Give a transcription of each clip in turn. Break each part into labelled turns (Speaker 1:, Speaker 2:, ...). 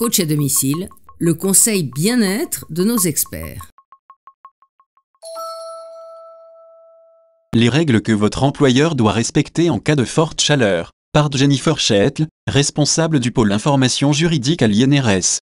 Speaker 1: Coach à domicile, le conseil bien-être de nos experts.
Speaker 2: Les règles que votre employeur doit respecter en cas de forte chaleur, par Jennifer Schetl, responsable du pôle information juridique à l'INRS.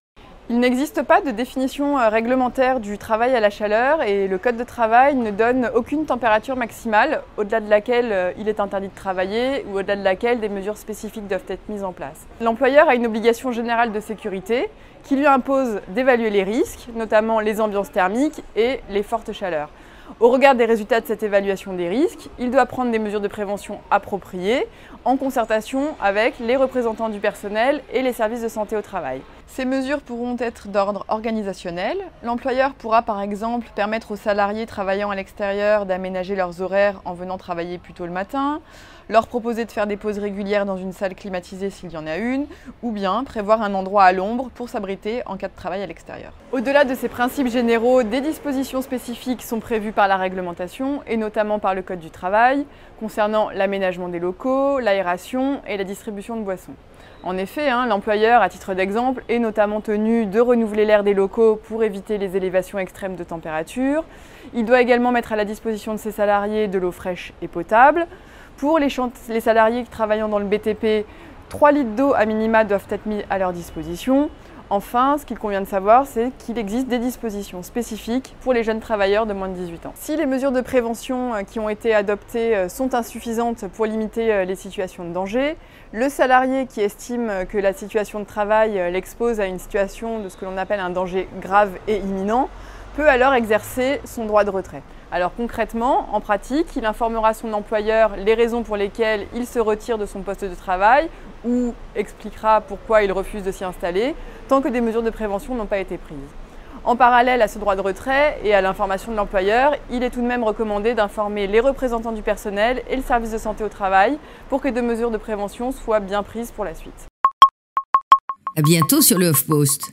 Speaker 3: Il n'existe pas de définition réglementaire du travail à la chaleur et le Code de travail ne donne aucune température maximale au-delà de laquelle il est interdit de travailler ou au-delà de laquelle des mesures spécifiques doivent être mises en place. L'employeur a une obligation générale de sécurité qui lui impose d'évaluer les risques, notamment les ambiances thermiques et les fortes chaleurs. Au regard des résultats de cette évaluation des risques, il doit prendre des mesures de prévention appropriées en concertation avec les représentants du personnel et les services de santé au travail. Ces mesures pourront être d'ordre organisationnel. L'employeur pourra par exemple permettre aux salariés travaillant à l'extérieur d'aménager leurs horaires en venant travailler plus tôt le matin, leur proposer de faire des pauses régulières dans une salle climatisée s'il y en a une, ou bien prévoir un endroit à l'ombre pour s'abriter en cas de travail à l'extérieur. Au-delà de ces principes généraux, des dispositions spécifiques sont prévues par la réglementation et notamment par le Code du travail concernant l'aménagement des locaux, l'aération et la distribution de boissons. En effet, l'employeur, à titre d'exemple, est notamment tenu de renouveler l'air des locaux pour éviter les élévations extrêmes de température. Il doit également mettre à la disposition de ses salariés de l'eau fraîche et potable. Pour les salariés travaillant dans le BTP, 3 litres d'eau à minima doivent être mis à leur disposition. Enfin, ce qu'il convient de savoir, c'est qu'il existe des dispositions spécifiques pour les jeunes travailleurs de moins de 18 ans. Si les mesures de prévention qui ont été adoptées sont insuffisantes pour limiter les situations de danger, le salarié qui estime que la situation de travail l'expose à une situation de ce que l'on appelle un danger grave et imminent peut alors exercer son droit de retrait. Alors concrètement, en pratique, il informera son employeur les raisons pour lesquelles il se retire de son poste de travail ou expliquera pourquoi il refuse de s'y installer tant que des mesures de prévention n'ont pas été prises. En parallèle à ce droit de retrait et à l'information de l'employeur, il est tout de même recommandé d'informer les représentants du personnel et le service de santé au travail pour que des mesures de prévention soient bien prises pour la suite.
Speaker 1: À bientôt sur le HuffPost.